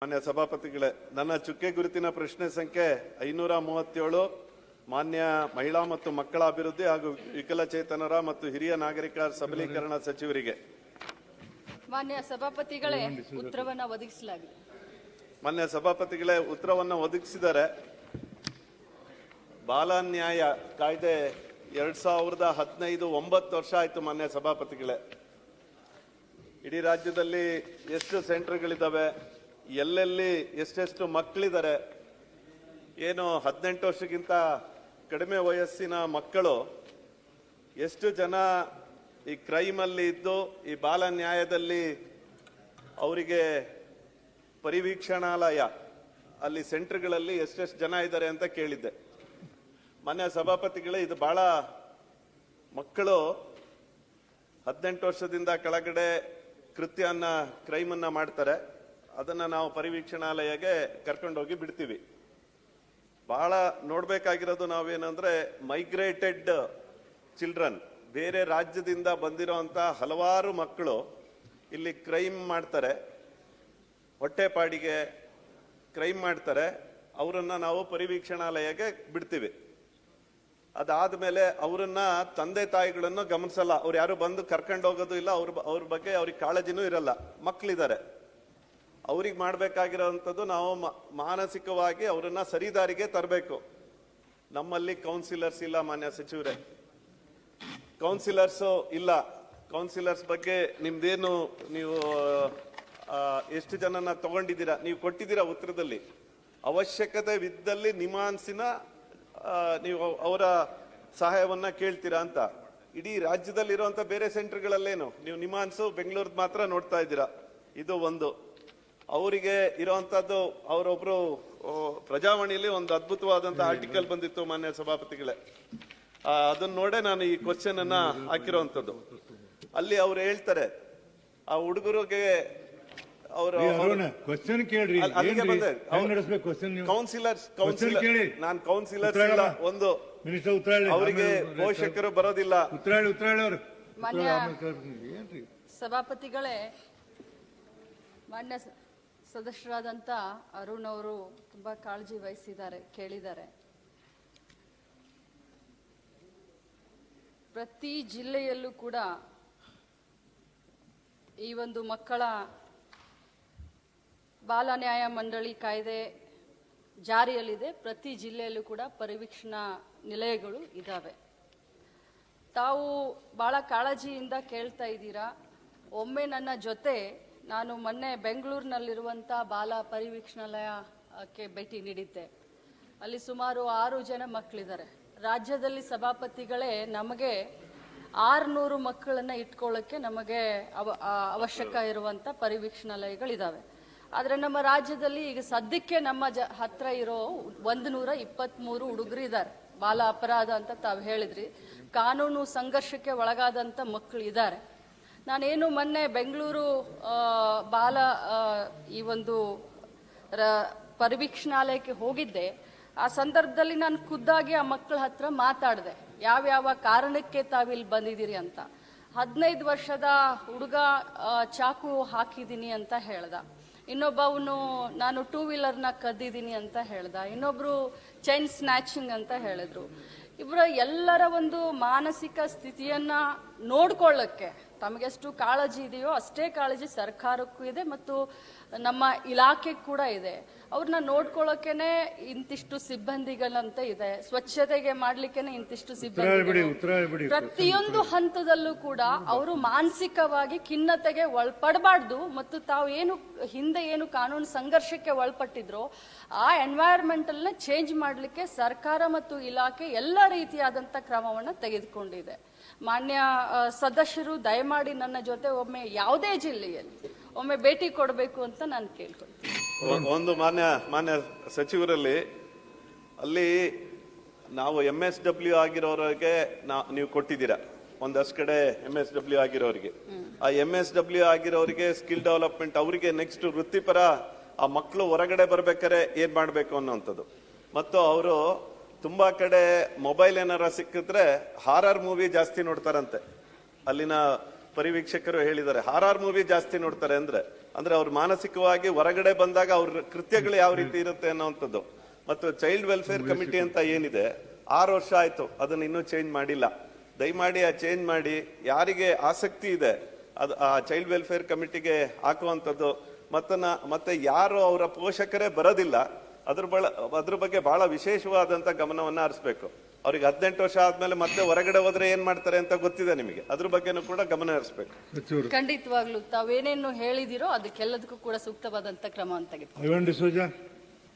ಮಾನ್ಯ ಸಭಾಪತಿಗಳೇ, ನನ್ನ ಚುಕ್ಕೆ ಗುರುತಿನ ಪ್ರಶ್ನೆ ಸಂಖ್ಯೆ 537 ಮಾನ್ಯ ಮಹಿಳಾ ಮತ್ತು ಮಕ್ಕಳ ಅಭಿವೃದ್ಧಿ ಹಾಗೂ ವಿಕಲಚೇತನರ ಮತ್ತು ಹಿರಿಯ ನಾಗರಿಕರ ಸಬಲೀಕರಣ ಸಚಿವರಿಗೆ. ಮಾನ್ಯ ಸಭಾಪತಿಗಳೇ, ಉತ್ತರವನ್ನು ಒದಗಿಸಲಾಗಿದೆ. ಮಾನ್ಯ ಸಭಾಪತಿಗಳೇ, ಉತ್ತರವನ್ನು ಒದಗಿಸಿದರೆ ಬಾಲ ನ್ಯಾಯ ಕಾಯ್ದೆ 2015 9 ವರ್ಷ ಆಯ್ತು. ಮಾನ್ಯ ಸಭಾಪತಿಗಳೇ, ಇಡೀ ರಾಜ್ಯದಲ್ಲಿ ಎಷ್ಟು ಸೆಂಟರ್ಗಳಿದ್ದಾವೆ, ಎಲ್ಲೆಲ್ಲಿ ಎಷ್ಟೆಷ್ಟು ಮಕ್ಕಳಿದ್ದಾರೆ, ಏನು 18 ವರ್ಷಕ್ಕಿಂತ ಕಡಿಮೆ ವಯಸ್ಸಿನ ಮಕ್ಕಳು ಎಷ್ಟು ಜನ ಈ ಕ್ರೈಮಲ್ಲಿ ಇದ್ದು ಈ ಬಾಲ ನ್ಯಾಯದಲ್ಲಿ ಅವರಿಗೆ ಪರಿವೀಕ್ಷಣಾಲಯ ಅಲ್ಲಿ ಸೆಂಟರ್ಗಳಲ್ಲಿ ಎಷ್ಟೆಷ್ಟು ಜನ ಇದ್ದಾರೆ ಅಂತ ಕೇಳಿದ್ದೆ. ಮಾನ್ಯ ಸಭಾಪತಿಗಳೇ, ಇದು ಬಹಳ ಮಕ್ಕಳು 18 ವರ್ಷದಿಂದ ಕೆಳಗಡೆ ಕ್ರೈಮನ್ನ ಮಾಡ್ತಾರೆ. ಅದನ್ನ ನಾವು ಪರಿವೀಕ್ಷಣಾಲಯಗೆ ಕರ್ಕೊಂಡೋಗಿ ಬಿಡ್ತೀವಿ. ಬಹಳ ನೋಡ್ಬೇಕಾಗಿರೋದು ನಾವೇನಂದ್ರೆ ಮೈಗ್ರೇಟೆಡ್ ಚಿಲ್ಡ್ರನ್, ಬೇರೆ ರಾಜ್ಯದಿಂದ ಬಂದಿರೋಂತ ಹಲವಾರು ಮಕ್ಕಳು ಇಲ್ಲಿ ಕ್ರೈಮ್ ಮಾಡ್ತಾರೆ, ಹೊಟ್ಟೆಪಾಡಿಗೆ ಕ್ರೈಮ್ ಮಾಡ್ತಾರೆ. ಅವರನ್ನ ನಾವು ಪರಿವೀಕ್ಷಣಾಲಯಗೆ ಬಿಡ್ತೀವಿ. ಅದಾದ್ಮೇಲೆ ಅವರನ್ನ ತಂದೆ ತಾಯಿಗಳನ್ನು ಗಮನಿಸಲ್ಲ, ಅವ್ರು ಯಾರು ಬಂದು ಕರ್ಕೊಂಡು ಹೋಗೋದು ಇಲ್ಲ, ಅವ್ರ ಬಗ್ಗೆ ಅವ್ರಿಗೆ ಕಾಳಜಿನೂ ಇರಲ್ಲ. ಮಕ್ಕಳಿದ್ದಾರೆ, ಅವ್ರಿಗೆ ಮಾಡ್ಬೇಕಾಗಿರೋಂಥದ್ದು ನಾವು ಮಾನಸಿಕವಾಗಿ ಅವರನ್ನ ಸರಿದಾರಿಗೆ ತರಬೇಕು. ನಮ್ಮಲ್ಲಿ ಕೌನ್ಸಿಲರ್ಸ್ ಇಲ್ಲ. ಮಾನ್ಯ ಸಚಿವರೇ, ಕೌನ್ಸಿಲರ್ಸ್ ಇಲ್ಲ. ಕೌನ್ಸಿಲರ್ಸ್ ಬಗ್ಗೆ ನಿಮ್ದೇನು, ನೀವು ಎಷ್ಟು ಜನನ ತಗೊಂಡಿದ್ದೀರಾ, ನೀವು ಕೊಟ್ಟಿದ್ದೀರಾ ಉತ್ತರದಲ್ಲಿ. ಅವಶ್ಯಕತೆ ಇದ್ದಲ್ಲಿ ನಿಮಾನ್ಸಿನ ನೀವು ಅವರ ಸಹಾಯವನ್ನ ಕೇಳ್ತೀರಾ ಅಂತ. ಇಡೀ ರಾಜ್ಯದಲ್ಲಿ ಇರುವಂತ ಬೇರೆ ಸೆಂಟರ್ಗಳಲ್ಲೇನು ನೀವು ನಿಮಾನ್ಸು ಬೆಂಗಳೂರು ಮಾತ್ರ ನೋಡ್ತಾ ಇದ್ದೀರಾ. ಇದು ಒಂದು. ಅವರಿಗೆ ಇರುವಂತದ್ದು, ಅವರೊಬ್ರು ಪ್ರಜಾವಾಣಿಯಲ್ಲಿ ಒಂದು ಅದ್ಭುತವಾದಂತಹ ಆರ್ಟಿಕಲ್ ಬಂದಿತ್ತು ಮಾನ್ಯ ಸಭಾಪತಿಗಳೇ, ಅದನ್ನ ನೋಡೇ ನಾನು ಈ ಕ್ವಶನ್ ಅನ್ನ ಹಾಕಿರುವಂತದ್ದು. ಅಲ್ಲಿ ಅವ್ರು ಹೇಳ್ತಾರೆ, ಆ ಹುಡುಗರಿಗೆ ನಾನು ಕೌನ್ಸಿಲರ್ಸ್ ಇಲ್ಲ, ಒಂದು ಅವರಿಗೆ ಪೋಷಕರು ಬರೋದಿಲ್ಲ. ಸಭಾಪತಿಗಳೇ, ಮಾನ್ಯ ಸದಸ್ಯರಾದಂತ ಅರುಣ್ ಅವರು ತುಂಬಾ ಕಾಳಜಿ ವಹಿಸಿದ್ದಾರೆ, ಕೇಳಿದ್ದಾರೆ. ಪ್ರತಿ ಜಿಲ್ಲೆಯಲ್ಲೂ ಕೂಡ ಈ ಒಂದು ಮಕ್ಕಳ ಬಾಲ ನ್ಯಾಯ ಮಂಡಳಿ ಕಾಯ್ದೆ ಜಾರಿಯಲ್ಲಿದೆ. ಪ್ರತಿ ಜಿಲ್ಲೆಯಲ್ಲೂ ಕೂಡ ಪರಿವೀಕ್ಷಣಾ ನಿಲಯಗಳು ಇದ್ದಾವೆ. ತಾವು ಬಹಳ ಕಾಳಜಿಯಿಂದ ಕೇಳ್ತಾ ಇದ್ದೀರಾ. ಒಮ್ಮೆ ನನ್ನ ಜೊತೆ ನಾನು ಮೊನ್ನೆ ಬೆಂಗಳೂರಿನಲ್ಲಿರುವಂಥ ಬಾಲ ಪರಿವೀಕ್ಷಣಾಲಯಕ್ಕೆ ಭೇಟಿ ನೀಡಿದ್ದೆ. ಅಲ್ಲಿ ಸುಮಾರು 6 ಜನ ಮಕ್ಕಳಿದ್ದಾರೆ. ರಾಜ್ಯದಲ್ಲಿ ಸಭಾಪತಿಗಳೇ ನಮಗೆ 600 ಮಕ್ಕಳನ್ನ ಇಟ್ಕೊಳ್ಳೋಕ್ಕೆ ನಮಗೆ ಅವಶ್ಯಕ ಇರುವಂಥ ಪರಿವೀಕ್ಷಣಾಲಯಗಳಿದ್ದಾವೆ. ಆದರೆ ನಮ್ಮ ರಾಜ್ಯದಲ್ಲಿ ಈಗ ಸದ್ಯಕ್ಕೆ ನಮ್ಮ ಹತ್ರ ಇರೋ 123 ಹುಡುಗರು ಇದ್ದಾರೆ. ಬಾಲ ಅಪರಾಧ ಅಂತ ತಾವು ಹೇಳಿದ್ರಿ, ಕಾನೂನು ಸಂಘರ್ಷಕ್ಕೆ ಒಳಗಾದಂಥ ಮಕ್ಕಳು ಇದ್ದಾರೆ. ನಾನೇನು ಮೊನ್ನೆ ಬೆಂಗಳೂರು ಬಾಲ ಈ ಒಂದು ಪರಿವೀಕ್ಷಣಾಲಯಕ್ಕೆ ಹೋಗಿದ್ದೆ. ಆ ಸಂದರ್ಭದಲ್ಲಿ ನಾನು ಖುದ್ದಾಗಿ ಆ ಮಕ್ಕಳ ಹತ್ರ ಮಾತಾಡಿದೆ, ಯಾವ್ಯಾವ ಕಾರಣಕ್ಕೆ ತಾವಿಲ್ಲಿ ಬಂದಿದ್ದೀರಿ ಅಂತ. 15 ವರ್ಷದ ಹುಡುಗ ಚಾಕು ಹಾಕಿದ್ದೀನಿ ಅಂತ ಹೇಳ್ದ. ಇನ್ನೊಬ್ಬವನು ನಾನು 2 ವೀಲರ್ನ ಕದ್ದಿದ್ದೀನಿ ಅಂತ ಹೇಳ್ದ. ಇನ್ನೊಬ್ರು ಚೈನ್ ಸ್ನ್ಯಾಚಿಂಗ್ ಅಂತ ಹೇಳಿದ್ರು. ಇವರ ಎಲ್ಲರ ಒಂದು ಮಾನಸಿಕ ಸ್ಥಿತಿಯನ್ನ ನೋಡ್ಕೊಳ್ಳಕ್ಕೆ ತಮಗೆಷ್ಟು ಕಾಳಜಿ ಇದೆಯೋ ಅಷ್ಟೇ ಕಾಳಜಿ ಸರ್ಕಾರಕ್ಕೂ ಇದೆ ಮತ್ತು ನಮ್ಮ ಇಲಾಖೆ ಕೂಡ ಇದೆ. ಅವ್ರನ್ನ ನೋಡ್ಕೊಳ್ಳೋಕೆನೆ ಇಂತಿಷ್ಟು ಸಿಬ್ಬಂದಿಗಳಂತ ಇದೆ, ಸ್ವಚ್ಛತೆಗೆ ಮಾಡ್ಲಿಕ್ಕೆನೆ ಇಂತಿಷ್ಟು ಸಿಬ್ಬಂದಿ. ಪ್ರತಿಯೊಂದು ಹಂತದಲ್ಲೂ ಕೂಡ ಅವರು ಮಾನಸಿಕವಾಗಿ ಖಿನ್ನತೆಗೆ ಒಳಪಡಬಾರ್ದು ಮತ್ತು ತಾವು ಏನು ಹಿಂದೆ ಏನು ಕಾನೂನು ಸಂಘರ್ಷಕ್ಕೆ ಒಳಪಟ್ಟಿದ್ರೋ ಆ ಎನ್ವೈರನ್ಮೆಂಟ್ ಅನ್ನ ಚೇಂಜ್ ಮಾಡ್ಲಿಕ್ಕೆ ಸರ್ಕಾರ ಮತ್ತು ಇಲಾಖೆ ಎಲ್ಲ ರೀತಿಯಾದಂತ ಕ್ರಮವನ್ನ ತೆಗೆದುಕೊಂಡಿದೆ. ಮಾನ್ಯ ಸದಸ್ಯರು ದಯಮಾಡಿ ನನ್ನ ಜೊತೆ ಒಮ್ಮೆ ಯಾವುದೇ ಜಿಲ್ಲೆಯಲ್ಲಿ ಒಮ್ಮೆ ಭೇಟಿ ಕೊಡಬೇಕು ಅಂತ ನಾನು ಕೇಳ್ಕೊಳ್ತೀನಿ. ಒಂದು ಮಾನ್ಯ ಸಚಿವರಲ್ಲಿ ಅಲ್ಲಿ ನಾವು MSW ಆಗಿರೋರಿಗೆ ನೀವು ಕೊಟ್ಟಿದ್ದೀರಾ, ಒಂದಷ್ಟು ಕಡೆ MSW ಆಗಿರೋರಿಗೆ. ಆ MSW ಆಗಿರೋರಿಗೆ ಸ್ಕಿಲ್ ಡೆವಲಪ್ಮೆಂಟ್, ಅವರಿಗೆ ನೆಕ್ಸ್ಟ್ ವೃತ್ತಿಪರ ಆ ಮಕ್ಕಳು ಹೊರಗಡೆ ಬರ್ಬೇಕಾರೆ ಏನ್ ಮಾಡ್ಬೇಕು ಅನ್ನೋಂಥದ್ದು. ಮತ್ತು ಅವರು ತುಂಬಾ ಕಡೆ ಮೊಬೈಲ್ ಏನಾರ ಸಿಕ್ಕಿದ್ರೆ ಹಾರರ್ ಮೂವಿ ಜಾಸ್ತಿ ನೋಡ್ತಾರಂತೆ. ಅಲ್ಲಿನ ಪರಿವೀಕ್ಷಕರು ಹೇಳಿದ್ದಾರೆ ಹಾರರ್ ಮೂವಿ ಜಾಸ್ತಿ ನೋಡ್ತಾರೆ ಅಂದ್ರೆ ಅವ್ರು ಮಾನಸಿಕವಾಗಿ ಹೊರಗಡೆ ಬಂದಾಗ ಅವ್ರ ಕೃತ್ಯಗಳು ಯಾವ ರೀತಿ ಇರುತ್ತೆ ಅನ್ನೋಂಥದ್ದು. ಮತ್ತು ಚೈಲ್ಡ್ ವೆಲ್ಫೇರ್ ಕಮಿಟಿ ಅಂತ ಏನಿದೆ 6 ವರ್ಷ ಆಯ್ತು, ಅದನ್ನ ಇನ್ನೂ ಚೇಂಜ್ ಮಾಡಿಲ್ಲ. ದಯಮಾಡಿ ಆ ಚೇಂಜ್ ಮಾಡಿ, ಯಾರಿಗೆ ಆಸಕ್ತಿ ಇದೆ ಅದು ಆ ಚೈಲ್ಡ್ ವೆಲ್ಫೇರ್ ಕಮಿಟಿಗೆ ಹಾಕುವಂಥದ್ದು. ಮತ್ತೆ ಯಾರು ಅವರ ಪೋಷಕರೇ ಬರೋದಿಲ್ಲ ಅದ್ರ ಬಗ್ಗೆ ಬಹಳ ವಿಶೇಷವಾದಂತ ಗಮನವನ್ನ ಹರಿಸ್ಬೇಕು. ಅವ್ರಿಗೆ 18 ವರ್ಷ ಆದ್ಮೇಲೆ ಮತ್ತೆ ಹೊರಗಡೆ ಹೋದ್ರೆ ಏನ್ ಮಾಡ್ತಾರೆ ಅಂತ ಗೊತ್ತಿದೆ ನಿಮಗೆ, ಅದ್ರ ಬಗ್ಗೆನೂ ಕೂಡ ಗಮನ ಹರಿಸ್ಬೇಕು. ಖಂಡಿತವಾಗ್ಲೂ ತಾವೇನೇನು ಹೇಳಿದಿರೋ ಅದಕ್ಕೆಲ್ಲದಕ್ಕೂ ಕೂಡ ಸೂಕ್ತವಾದಂತ ಕ್ರಮ ಅಂತ ಐವನ್ ಡಿಸೋಜಾ.